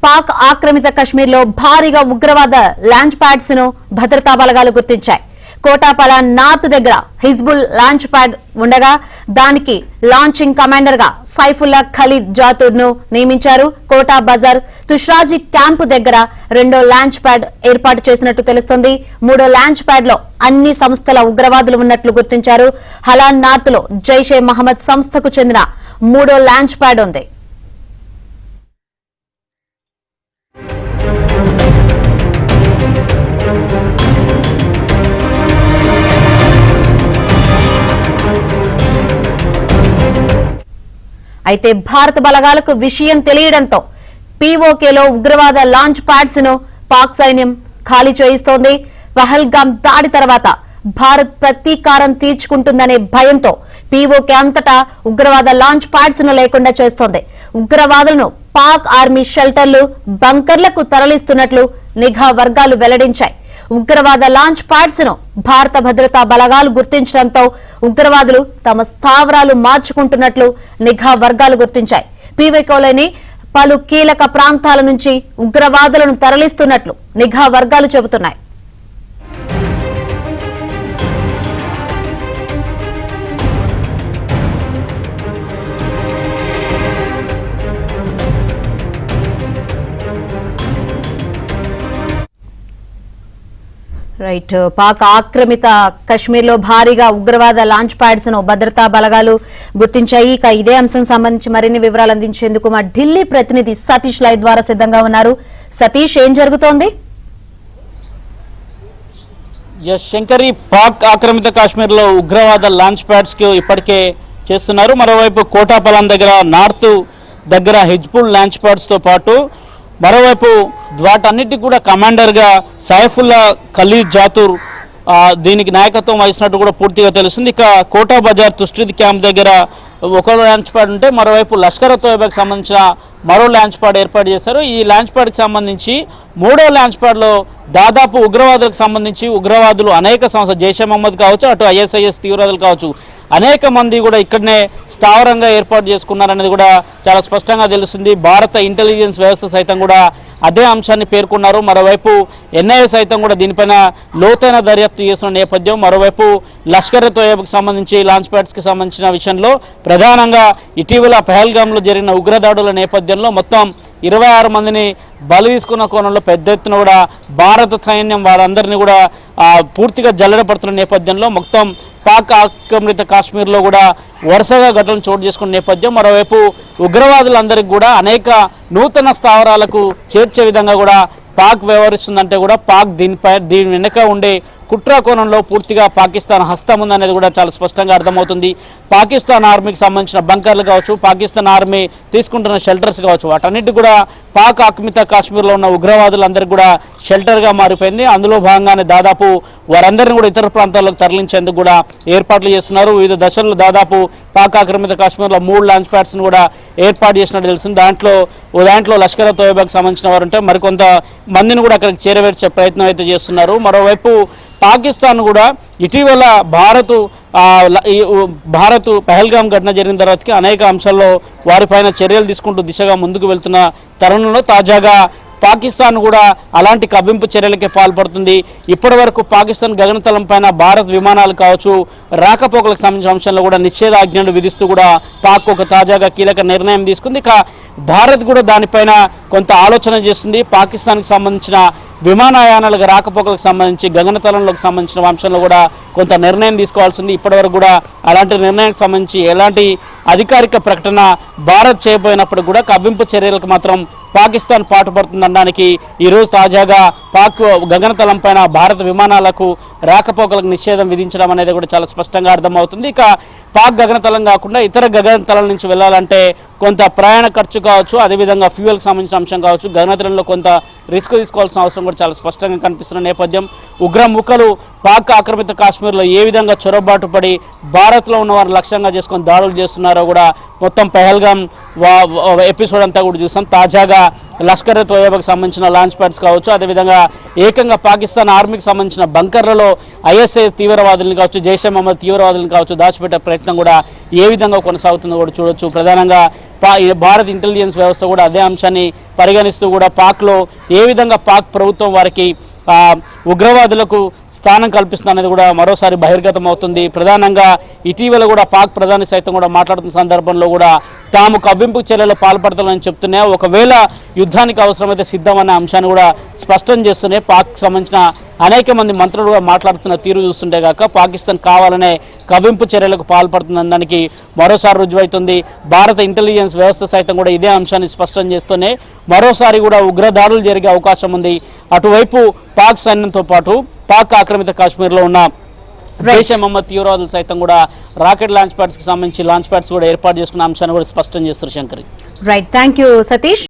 పాక్ ఆక్రమిత కశ్మీర్లో భారీగా ఉగ్రవాద లాంచ్ ప్యాడ్స్ ను భద్రతా బలగాలు గుర్తించాయి. కోటాపలా నార్త్ దగ్గర హిజ్బుల్ లాంచ్ ప్యాడ్ ఉండగా దానికి లాంచింగ్ కమాండర్ గా సైఫుల్లా ఖలీద్ జాతూర్ ను నియమించారు. కోటా బజార్ తుష్రాజీ క్యాంపు దగ్గర రెండో లాంచ్ ప్యాడ్ ఏర్పాటు చేసినట్టు తెలుస్తోంది. మూడో లాంచ్ ప్యాడ్ లో అన్ని సంస్థల ఉగ్రవాదులు ఉన్నట్లు గుర్తించారు. హలాన్ నార్త్ లో జైషే మహమ్మద్ సంస్థకు చెందిన మూడో లాంచ్ ప్యాడ్ ఉంది. అయితే భారత బలగాలకు విషయం తెలియడంతో పీఓకేలో ఉగ్రవాద లాంచ్ ప్యాడ్స్ ను పాక్ సైన్యం ఖాళీ చేయిస్తోంది. పహల్గామ్ దాడి తర్వాత భారత్ ప్రతీకారం తీర్చుకుంటుందనే భయంతో పీఓకే అంతటా ఉగ్రవాద లాంచ్ ప్యాడ్స్ ను లేకుండా చేస్తోంది. ఉగ్రవాదులను పాక్ ఆర్మీ షెల్టర్లు, బంకర్లకు తరలిస్తున్నట్లు నిఘా వర్గాలు వెల్లడించాయి. ఉగ్రవాద లాంచ్ ప్యాడ్స్ ను భారత భద్రతా బలగాలు గుర్తించడంతో ఉగ్రవాదులు తమ స్థావరాలు మార్చుకుంటున్నట్లు నిఘా వర్గాలు గుర్తించాయి. పీఓకేలోని పలు కీలక ప్రాంతాల నుంచి ఉగ్రవాదులను తరలిస్తున్నట్లు నిఘా వర్గాలు చెబుతున్నాయి. రైట్, పాక్ ఆక్రమిత కశ్మీర్ లో భారీగా ఉగ్రవాద లాంచ్ ప్యాడ్స్ ను భద్రతా బలగాలు గుర్తించాయి. ఇక ఇదే అంశం సంబంధించి మరిన్ని వివరాలు అందించేందుకు మా ఢిల్లీ ప్రతినిధి సతీష్ లైవ్ ద్వారా సిద్ధంగా ఉన్నారు. సతీష్, ఏం జరుగుతోంది? శంకరి, పాక్ ఆక్రమిత కాశ్మీర్ లో ఉగ్రవాద లాంచ్ ప్యాడ్స్ కి ఇప్పటికే చేస్తున్నారు. మరోవైపు కోటాపలాన్ దగ్గర నార్త్ దగ్గర హిజ్బుల్ లాంచ్ ప్యాడ్స్ తో పాటు మరోవైపు వాటన్నిటికి కూడా కమాండర్గా సైఫుల్లా ఖలీద్ జాతూర్ దీనికి నాయకత్వం వహిస్తున్నట్టు కూడా పూర్తిగా తెలుస్తుంది. ఇక కోటా బజార్ తుష్టిద్ క్యాంప్ దగ్గర ఒక లాంచ్ ప్యాడ్ ఉంటే మరోవైపు లష్కర్-ఇ-తోయిబాకి సంబంధించిన మరో లాంచ్ ప్యాడ్ ఏర్పాటు చేశారు. ఈ లాంచ్ ప్యాడ్కి సంబంధించి మూడో లాంచ్ ప్యాడ్లో దాదాపు ఉగ్రవాదులకు సంబంధించి ఉగ్రవాదులు అనేక సంస్థలు, జైషే మహమ్మద్ కావచ్చు, అటు ఐఎస్ఐఎస్ తీవ్రవాదులు కావచ్చు, అనేక మంది కూడా ఇక్కడనే స్థావరంగా ఏర్పాటు చేసుకున్నారనేది కూడా చాలా స్పష్టంగా తెలుస్తుంది. భారత ఇంటెలిజెన్స్ వ్యవస్థ సైతం కూడా అదే అంశాన్ని పేర్కొన్నారు. మరోవైపు ఎన్ఐఏ సైతం కూడా దీనిపైన లోతైన దర్యాప్తు చేస్తున్న నేపథ్యం. మరోవైపు లష్కర్-ఇ-తోయిబాకి సంబంధించి లాంచ్ ప్యాడ్స్కి సంబంధించిన విషయంలో ప్రధానంగా ఇటీవల పహల్గామ్లో జరిగిన ఉగ్రదాడుల నేపథ్యంలో మొత్తం 26 మందిని బలి తీసుకున్న కోణంలో పెద్ద ఎత్తున కూడా భారత సైన్యం వారందరినీ కూడా పూర్తిగా జల్లెడపడుతున్న నేపథ్యంలో మొత్తం పాక్ ఆక్రమిత కాశ్మీర్లో కూడా వరుసగా ఘటనలు చోటు చేసుకున్న నేపథ్యం. మరోవైపు ఉగ్రవాదులందరికీ కూడా అనేక నూతన స్థావరాలకు చేర్చే విధంగా కూడా పాక్ వ్యవహరిస్తుందంటే కూడా పాక్ దీని వెనుక ఉండే కుట్ర కోణంలో పూర్తిగా పాకిస్తాన్ హస్తం ఉందనేది కూడా చాలా స్పష్టంగా అర్థమవుతుంది. పాకిస్తాన్ ఆర్మీకి సంబంధించిన బంకర్లు కావచ్చు, పాకిస్తాన్ ఆర్మీ తీసుకుంటున్న షెల్టర్స్ కావచ్చు, వాటన్నిటి కూడా పాక్ ఆక్రమిత కాశ్మీర్లో ఉన్న ఉగ్రవాదులందరికీ కూడా షెల్టర్గా మారిపోయింది. అందులో భాగంగానే దాదాపు వారందరినీ కూడా ఇతర ప్రాంతాలకు తరలించేందుకు కూడా ఏర్పాట్లు చేస్తున్నారు. వివిధ దశల్లో దాదాపు పాక్ ఆక్రమిత కాశ్మీర్లో 3 లాంచ్ ప్యాడ్స్ను కూడా ఏర్పాటు చేసినట్టు తెలిసింది. దాంట్లో లష్కర్-ఇ-తోయిబాకి సంబంధించిన వారు ఉంటే మరికొంత మందిని కూడా అక్కడికి చేరవేర్చే ప్రయత్నం అయితే చేస్తున్నారు. మరోవైపు పాకిస్తాన్ కూడా ఇటీవల భారత్ పహల్గామ్ ఘటన జరిగిన తర్వాతకి అనేక అంశాల్లో వారిపైన చర్యలు తీసుకుంటూ దిశగా ముందుకు వెళ్తున్న తరుణంలో తాజాగా పాకిస్తాన్ కూడా అలాంటి కవ్వింపు చర్యలకే పాల్పడుతుంది. ఇప్పటి వరకు పాకిస్తాన్ గగనతలం పైన భారత్ విమానాలు కావచ్చు, రాకపోకలకు సంబంధించిన అంశంలో కూడా నిషేధాజ్ఞలు విధిస్తూ కూడా పాక్ ఒక తాజాగా కీలక నిర్ణయం తీసుకుంది. ఇక భారత్ కూడా దానిపైన కొంత ఆలోచన చేస్తుంది. పాకిస్తాన్కి సంబంధించిన విమానయానాలకు రాకపోకలకు సంబంధించి గగనతలంలోకి సంబంధించిన అంశంలో కూడా కొంత నిర్ణయం తీసుకోవాల్సింది. ఇప్పటివరకు కూడా అలాంటి నిర్ణయానికి సంబంధించి ఎలాంటి అధికారిక ప్రకటన భారత్ చేయబోయినప్పుడు కూడా కవ్వింపు చర్యలకు మాత్రం పాకిస్తాన్ పాటుపడుతుందనడానికి ఈరోజు తాజాగా పాక్ గగనతలం పైన భారత విమానాలకు రాకపోకలకు నిషేధం విధించడం అనేది కూడా చాలా స్పష్టంగా అర్థమవుతుంది. ఇక పాక్ గగనతలం కాకుండా ఇతర గగనతలం నుంచి వెళ్ళాలంటే కొంత ప్రయాణ ఖర్చు కావచ్చు, అదేవిధంగా ఫ్యూయల్కి సంబంధించిన అంశం కావచ్చు, గగనతలంలో కొంత రిస్క్ తీసుకోవాల్సిన అవసరం కూడా చాలా స్పష్టంగా కనిపిస్తున్న నేపథ్యం. ఉగ్రముఖలు పాక్ ఆక్రమిత కాశ్మీర్లో ఏ విధంగా చొరబాటు పడి భారత్లో ఉన్న వారిని లక్ష్యంగా చేసుకొని దాడులు చేస్తున్నారో కూడా మొత్తం పెహల్గాం ఎపిసోడ్ అంతా కూడా చూసాం. తాజాగా లష్కర్ తోయబాకు సంబంధించిన లాంచ్ ప్యాడ్స్ కావచ్చు, అదేవిధంగా ఏకంగా పాకిస్తాన్ ఆర్మీకి సంబంధించిన బంకర్లలో ఐఎస్ఐ తీవ్రవాదులను కావచ్చు, జైషే మహమ్మద్ తీవ్రవాదులను కావచ్చు దాచిపెట్టే ప్రయత్నం కూడా ఏ విధంగా కొనసాగుతుందో కూడా చూడొచ్చు. ప్రధానంగా భారత్ ఇంటెలిజెన్స్ వ్యవస్థ కూడా అదే అంశాన్ని పరిగణిస్తూ కూడా పాక్లో ఏ విధంగా పాక్ ప్రభుత్వం వారికి ఉగ్రవాదులకు స్థానం కల్పిస్తుందనేది కూడా మరోసారి బహిర్గతం అవుతుంది. ప్రధానంగా ఇటీవల కూడా పాక్ ప్రధాని సైతం కూడా మాట్లాడుతున్న సందర్భంలో కూడా తాము కవ్వింపు చర్యలు పాల్పడతామని చెప్తున్నాయి. ఒకవేళ యుద్ధానికి అవసరమైతే సిద్ధమన్న అంశాన్ని కూడా స్పష్టం చేస్తూనే పాక్ సంబంధించిన అనేక మంది మంత్రులు కూడా మాట్లాడుతున్న తీరు చూస్తుంటే కాక పాకిస్తాన్ కావాలనే కవ్వింపు చర్యలకు పాల్పడుతుందని దానికి మరోసారి రుజువైతుంది. భారత ఇంటెలిజెన్స్ వ్యవస్థ సైతం కూడా ఇదే అంశాన్ని స్పష్టం చేస్తూనే మరోసారి కూడా ఉగ్రదాడులు జరిగే అవకాశం ఉంది. అటువైపు పాక్ సైన్యంతో పాటు పాక్ ఆక్రమిత కాశ్మీర్లో ఉన్న జైషే మహమ్మద్ తీవ్రవాదులు సైతం కూడా రాకెట్ లాంచ్ ప్యాడ్స్కి సంబంధించి లాంచ్ ప్యాడ్స్ కూడా ఏర్పాటు చేసుకున్న అంశాన్ని కూడా స్పష్టం చేస్తారు Shankari. Right, thank you Satish.